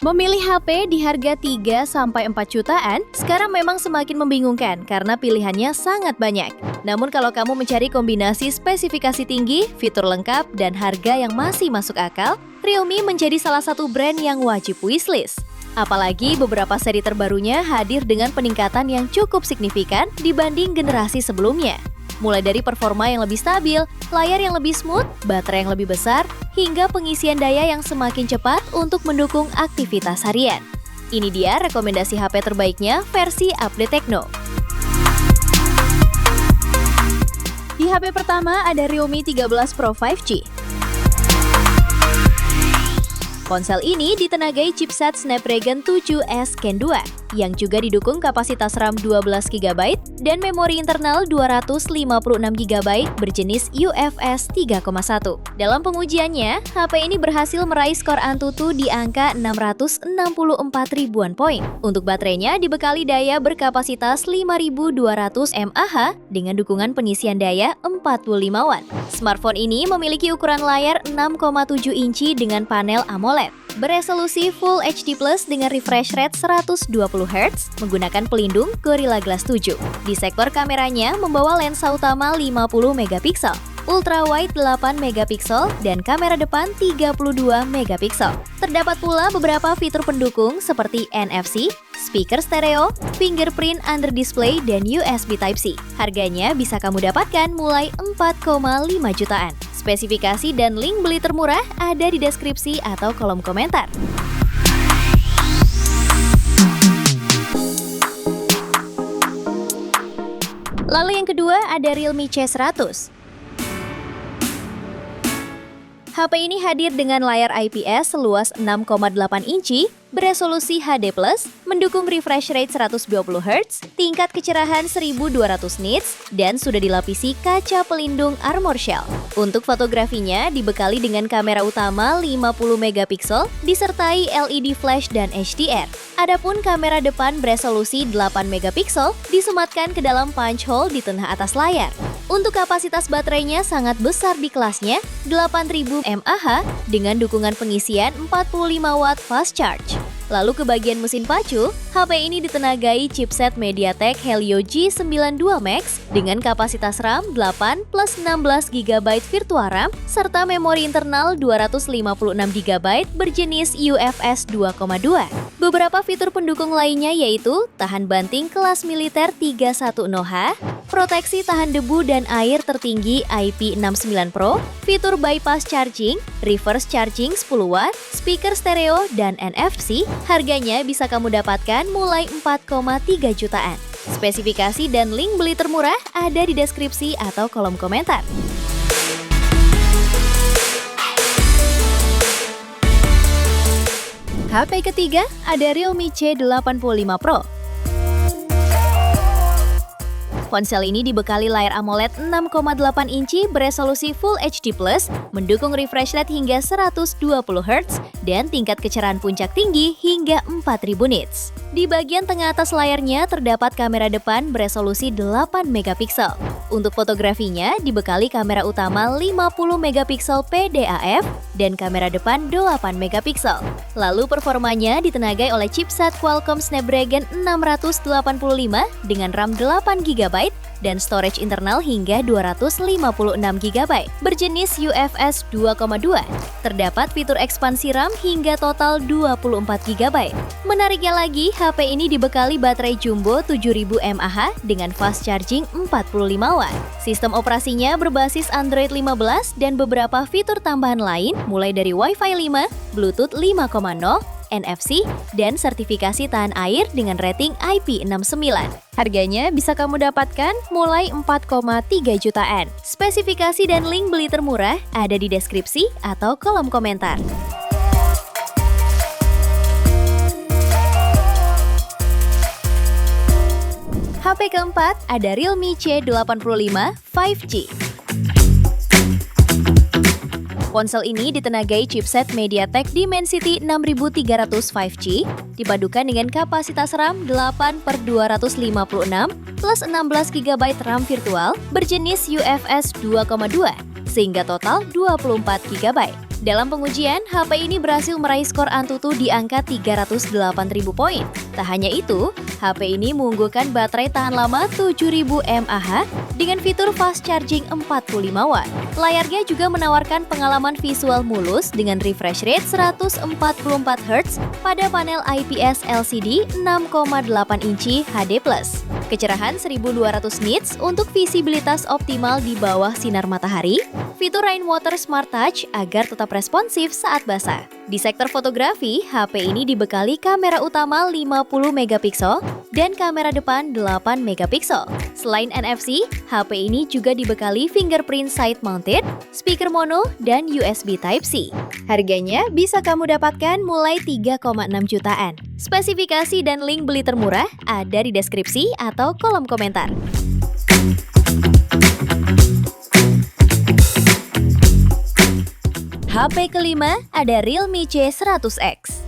Memilih HP di harga 3-4 jutaan sekarang memang semakin membingungkan karena pilihannya sangat banyak. Namun kalau kamu mencari kombinasi spesifikasi tinggi, fitur lengkap, dan harga yang masih masuk akal, Realme menjadi salah satu brand yang wajib wishlist. Apalagi beberapa seri terbarunya hadir dengan peningkatan yang cukup signifikan dibanding generasi sebelumnya. Mulai dari performa yang lebih stabil, layar yang lebih smooth, baterai yang lebih besar, hingga pengisian daya yang semakin cepat untuk mendukung aktivitas harian. Ini dia rekomendasi HP terbaiknya versi update Tecno. Di HP pertama ada Realme 13 Pro 5G. Ponsel ini ditenagai chipset Snapdragon 7S Gen 2 yang juga didukung kapasitas RAM 12GB dan memori internal 256GB berjenis UFS 3.1. Dalam pengujiannya, HP ini berhasil meraih skor Antutu di angka 664 ribuan poin. Untuk baterainya dibekali daya berkapasitas 5200 mAh dengan dukungan pengisian daya 45 Watt. Smartphone ini memiliki ukuran layar 6,7 inci dengan panel AMOLED. Beresolusi Full HD Plus dengan refresh rate 120 Hz menggunakan pelindung Gorilla Glass 7. Di sektor kameranya membawa lensa utama 50 MP, ultra wide 8 MP, dan kamera depan 32 MP. Terdapat pula beberapa fitur pendukung seperti NFC, speaker stereo, fingerprint under display, dan USB Type-C. Harganya bisa kamu dapatkan mulai 4,5 jutaan. Spesifikasi dan link beli termurah ada di deskripsi atau kolom komentar. Lalu yang kedua ada Realme C100. HP ini hadir dengan layar IPS seluas 6,8 inci, beresolusi HD+, mendukung refresh rate 120 Hz, tingkat kecerahan 1200 nits, dan sudah dilapisi kaca pelindung Armor Shell. Untuk fotografinya dibekali dengan kamera utama 50 MP, disertai LED flash dan HDR. Adapun kamera depan beresolusi 8 MP disematkan ke dalam punch hole di tengah atas layar. Untuk kapasitas baterainya sangat besar di kelasnya, 8000 mAh dengan dukungan pengisian 45 Watt fast charge. Lalu ke bagian mesin pacu, HP ini ditenagai chipset MediaTek Helio G92 Max dengan kapasitas RAM 8 plus 16GB virtual RAM serta memori internal 256GB berjenis UFS 2.2. Beberapa fitur pendukung lainnya yaitu tahan banting kelas militer 310H, proteksi tahan debu dan air tertinggi IP69 Pro, fitur bypass charging, reverse charging 10W, speaker stereo, dan NFC. Harganya bisa kamu dapatkan mulai 4,3 jutaan. Spesifikasi dan link beli termurah ada di deskripsi atau kolom komentar. HP ketiga ada Realme C85 Pro. Ponsel ini dibekali layar AMOLED 6,8 inci beresolusi Full HD+, mendukung refresh rate hingga 120 Hz, dan tingkat kecerahan puncak tinggi hingga 4000 nits. Di bagian tengah atas layarnya terdapat kamera depan beresolusi 8 MP. Untuk fotografinya dibekali kamera utama 50 MP PDAF dan kamera depan 8 MP. Lalu performanya ditenagai oleh chipset Qualcomm Snapdragon 685 dengan RAM 8GB dan storage internal hingga 256GB berjenis UFS 2.2. Terdapat fitur ekspansi RAM hingga total 24GB. Menariknya lagi, HP ini dibekali baterai jumbo 7000 mAh dengan fast charging 45 Watt. Sistem operasinya berbasis Android 15 dan beberapa fitur tambahan lain mulai dari Wi-Fi 5, Bluetooth 5.0, NFC, dan sertifikasi tahan air dengan rating IP69. Harganya bisa kamu dapatkan mulai 4,3 jutaan. Spesifikasi dan link beli termurah ada di deskripsi atau kolom komentar. HP keempat ada Realme C85 5G. Ponsel ini ditenagai chipset MediaTek Dimensity 6300 5G, dipadukan dengan kapasitas RAM 8/256 plus 16GB RAM virtual berjenis UFS 2.2, sehingga total 24GB. Dalam pengujian, HP ini berhasil meraih skor Antutu di angka 308.000 poin. Tak hanya itu, HP ini mengunggulkan baterai tahan lama 7.000 mAh dengan fitur fast charging 45 Watt. Layarnya juga menawarkan pengalaman visual mulus dengan refresh rate 144 Hz pada panel IPS LCD 6,8 inci HD+. Kecerahan 1200 nits untuk visibilitas optimal di bawah sinar matahari, fitur Rainwater Smart Touch agar tetap responsif saat basah. Di sektor fotografi, HP ini dibekali kamera utama 50 megapiksel dan kamera depan 8 megapiksel. Selain NFC, HP ini juga dibekali fingerprint side mounted, speaker mono, dan USB Type-C. Harganya bisa kamu dapatkan mulai 3,6 jutaan. Spesifikasi dan link beli termurah ada di deskripsi atau kolom komentar. HP kelima ada Realme C100X.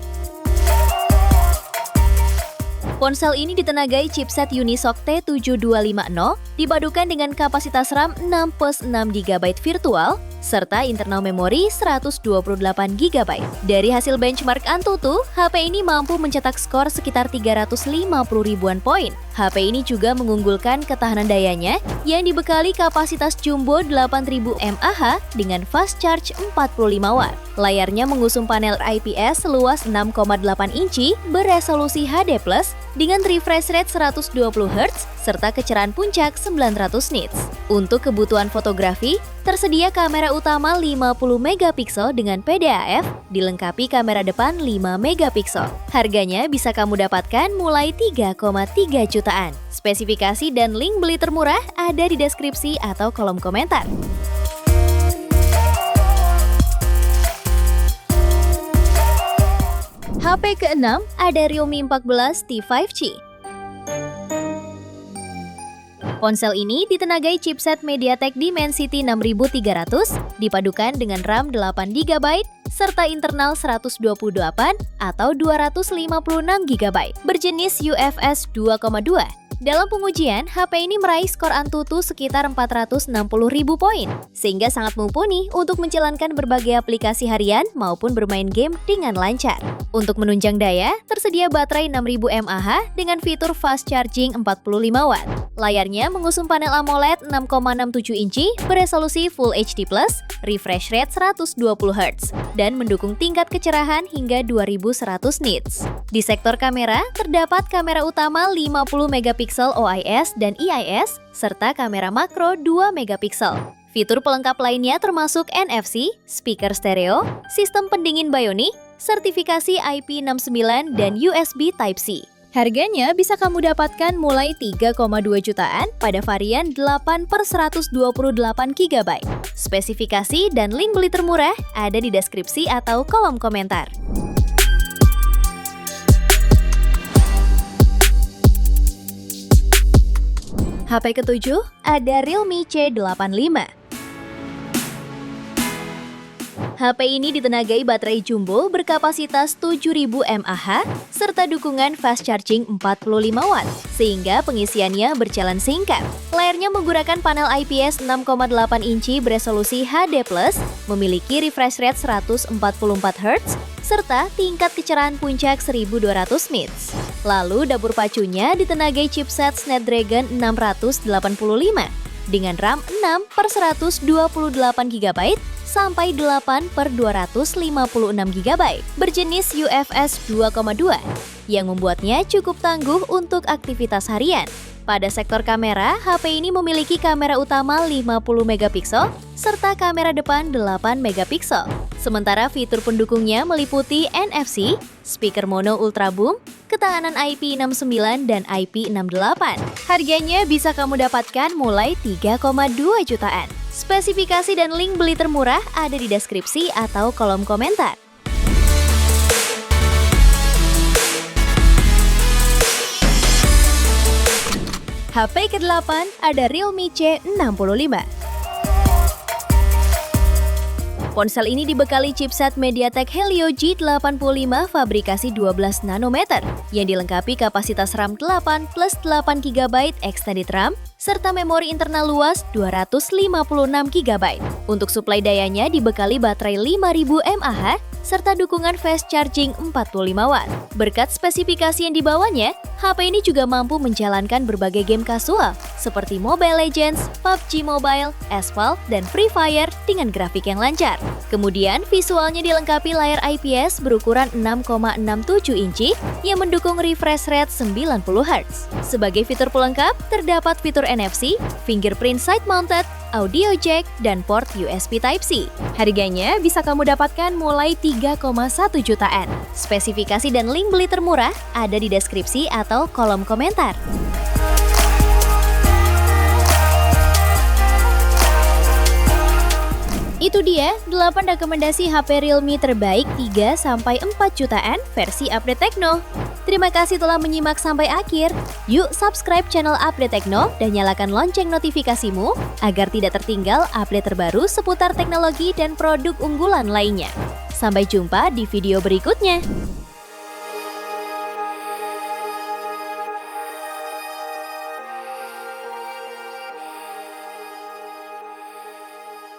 Ponsel ini ditenagai chipset Unisoc T7250 dipadukan dengan kapasitas RAM 6+6GB virtual serta internal memori 128GB. Dari hasil benchmark Antutu, HP ini mampu mencetak skor sekitar 350 ribuan poin. HP ini juga mengunggulkan ketahanan dayanya yang dibekali kapasitas jumbo 8000 mAh dengan fast charge 45 Watt. Layarnya mengusung panel IPS seluas 6,8 inci beresolusi HD+ dengan refresh rate 120 Hz serta kecerahan puncak 900 nits. Untuk kebutuhan fotografi, tersedia kamera utama 50 megapiksel dengan PDAF, dilengkapi kamera depan 5 megapiksel. Harganya bisa kamu dapatkan mulai 3,3 jutaan. Spesifikasi dan link beli termurah ada di deskripsi atau kolom komentar. HP ke-6 ada Realme 14 T5C. Ponsel ini ditenagai chipset MediaTek Dimensity 6300 dipadukan dengan RAM 8GB serta internal 128 atau 256GB berjenis UFS 2,2. Dalam pengujian, HP ini meraih skor Antutu sekitar 460.000 poin, sehingga sangat mumpuni untuk menjalankan berbagai aplikasi harian maupun bermain game dengan lancar. Untuk menunjang daya, tersedia baterai 6000 mAh dengan fitur fast charging 45 Watt. Layarnya mengusung panel AMOLED 6,67 inci beresolusi Full HD+, refresh rate 120 Hz, dan mendukung tingkat kecerahan hingga 2100 nits. Di sektor kamera, terdapat kamera utama 50 megapiksel OIS dan EIS, serta kamera makro 2 megapiksel. Fitur pelengkap lainnya termasuk NFC, speaker stereo, sistem pendingin Bionic, sertifikasi IP69 dan USB Type-C. Harganya bisa kamu dapatkan mulai 3,2 jutaan pada varian 8/128GB. Spesifikasi dan link beli termurah ada di deskripsi atau kolom komentar. HP ke-7 ada Realme C85. HP ini ditenagai baterai jumbo berkapasitas 7000 mAh serta dukungan fast charging 45 Watt, sehingga pengisiannya berjalan singkat. Layarnya menggunakan panel IPS 6,8 inci beresolusi HD+, memiliki refresh rate 144 Hz, serta tingkat kecerahan puncak 1200 nits. Lalu dapur pacunya ditenagai chipset Snapdragon 685 dengan RAM 6/128GB sampai 8/256GB berjenis UFS 2,2 yang membuatnya cukup tangguh untuk aktivitas harian. Pada sektor kamera, HP ini memiliki kamera utama 50 megapiksel serta kamera depan 8 megapiksel. Sementara fitur pendukungnya meliputi NFC, speaker mono ultra boom, ketahanan IP69 dan IP68. Harganya bisa kamu dapatkan mulai 3,2 jutaan. Spesifikasi dan link beli termurah ada di deskripsi atau kolom komentar. HP ke-8 ada Realme C65. Ponsel ini dibekali chipset MediaTek Helio G85 fabrikasi 12 nanometer yang dilengkapi kapasitas RAM 8+8GB extended RAM serta memori internal luas 256GB. Untuk suplai dayanya dibekali baterai 5000 mAh serta dukungan fast charging 45 watt. Berkat spesifikasi yang dibawanya, HP ini juga mampu menjalankan berbagai game kasual seperti Mobile Legends, PUBG Mobile, Asphalt, dan Free Fire dengan grafik yang lancar. Kemudian visualnya dilengkapi layar IPS berukuran 6,67 inci yang mendukung refresh rate 90 Hz. Sebagai fitur pelengkap, terdapat fitur NFC, fingerprint side mounted, audio jack, dan port USB Type-C. Harganya bisa kamu dapatkan mulai 3,1 jutaan. Spesifikasi dan link beli termurah ada di deskripsi atau kolom komentar. Itu dia 8 rekomendasi HP Realme terbaik 3-4 jutaan versi Update Tekno. Terima kasih telah menyimak sampai akhir. Yuk subscribe channel Update Tekno dan nyalakan lonceng notifikasimu agar tidak tertinggal update terbaru seputar teknologi dan produk unggulan lainnya. Sampai jumpa di video berikutnya.